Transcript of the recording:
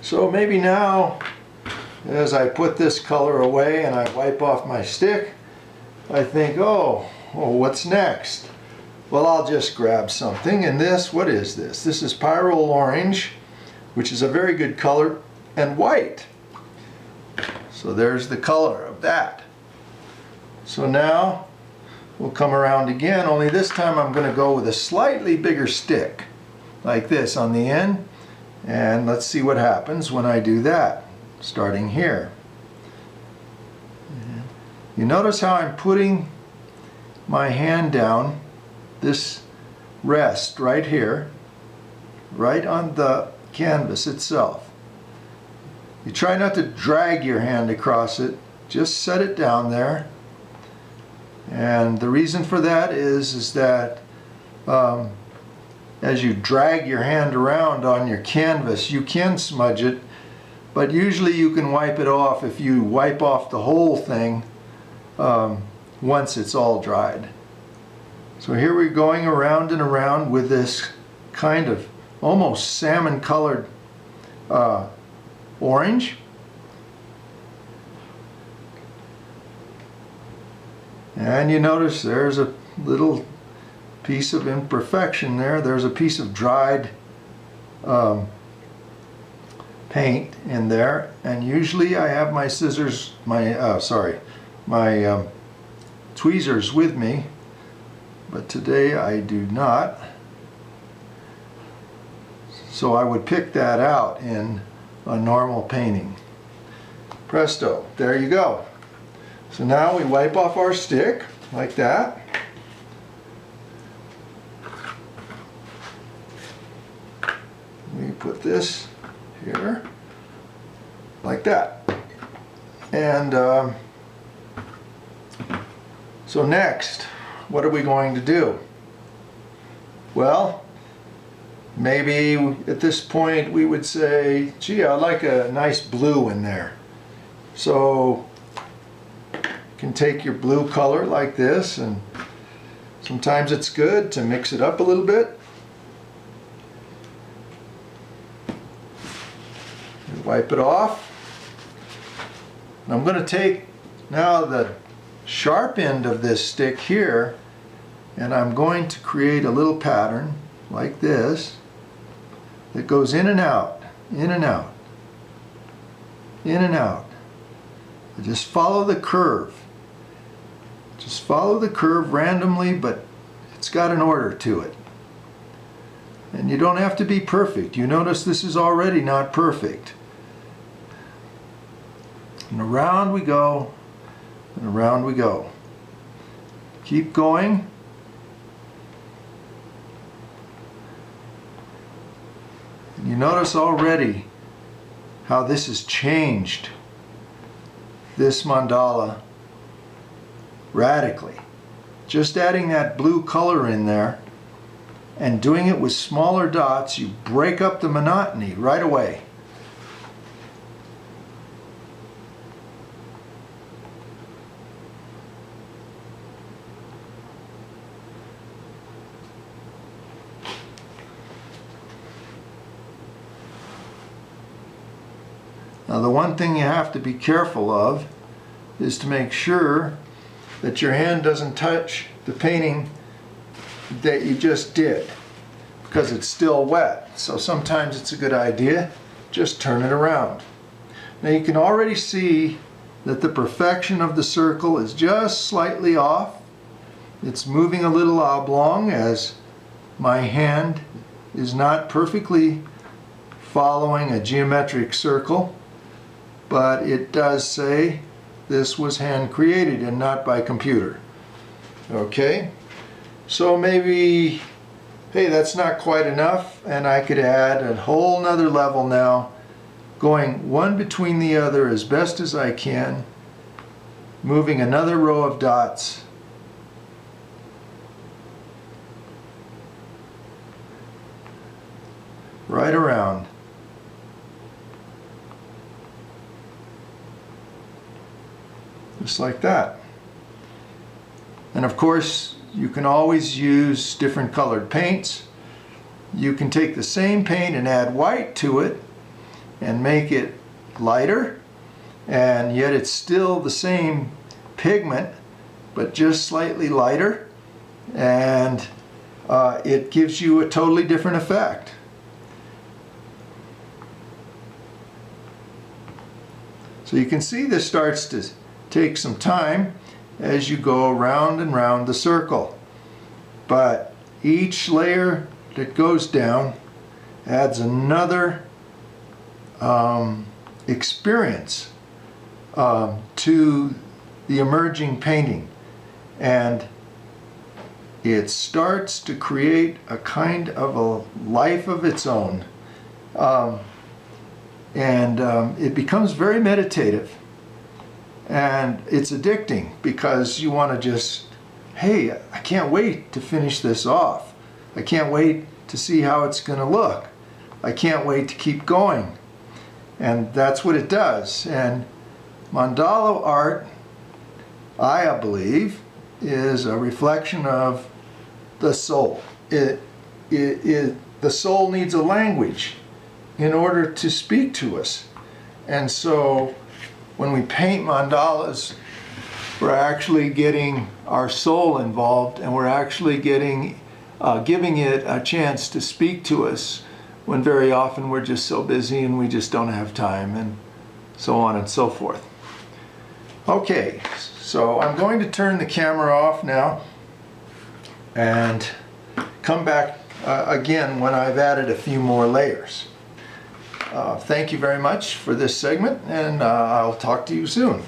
So maybe now, as I put this color away and I wipe off my stick, I think, oh, what's next? Well, I'll just grab something, and this, what is this? This is Pyrrole Orange, which is a very good color, and white. So there's the color of that. So now we'll come around again, only this time I'm going to go with a slightly bigger stick, like this on the end, and let's see what happens when I do that, starting here. You notice how I'm putting my hand down, this rest right here, right on the canvas itself. You try not to drag your hand across it, just set it down there. And the reason for that is that as you drag your hand around on your canvas, you can smudge it, but usually you can wipe it off if you wipe off the whole thing once it's all dried. So here we're going around and around with this kind of almost salmon colored orange. And you notice there's a little piece of imperfection there. There's a piece of dried paint in there, and usually I have my scissors, my tweezers with me, but today I do not. So I would pick that out in a normal painting. Presto, there you go. So now we wipe off our stick like that. We put this here like that. And so next, what are we going to do? Well, maybe at this point we would say, gee, I'd like a nice blue in there. So you can take your blue color like this, and sometimes it's good to mix it up a little bit. You wipe it off. And I'm going to take now the sharp end of this stick here, and I'm going to create a little pattern like this that goes in and out, in and out, in and out. Just follow the curve. Just follow the curve randomly, but it's got an order to it. And you don't have to be perfect. You notice this is already not perfect. And around we go, and around we go. Keep going. And you notice already how this has changed this mandala radically. Just adding that blue color in there and doing it with smaller dots, you break up the monotony right away. Now the one thing you have to be careful of is to make sure that your hand doesn't touch the painting that you just did, because it's still wet. So sometimes it's a good idea, just turn it around. Now you can already see that the perfection of the circle is just slightly off. It's moving a little oblong as my hand is not perfectly following a geometric circle, but it does say this was hand created and not by computer. Okay, so maybe, hey, that's not quite enough, and I could add a whole nother level now, going one between the other as best as I can, moving another row of dots. Right around. Just like that. And of course, you can always use different colored paints. You can take the same paint and add white to it, and make it lighter, and yet it's still the same pigment, but just slightly lighter, and it gives you a totally different effect. So you can see this starts to take some time as you go around and round the circle. But each layer that goes down adds another experience to the emerging painting. And it starts to create a kind of a life of its own. It becomes very meditative, and it's addicting because you want to just, hey, I can't wait to finish this off. I can't wait to see how it's going to look. I can't wait to keep going. And that's what it does. And mandala art, I believe, is a reflection of the soul. The soul needs a language in order to speak to us. And so when we paint mandalas, we're actually getting our soul involved, and we're actually giving it a chance to speak to us, when very often we're just so busy and we just don't have time, and so on and so forth. Okay, so I'm going to turn the camera off now and come back again when I've added a few more layers. Thank you very much for this segment, and I'll talk to you soon.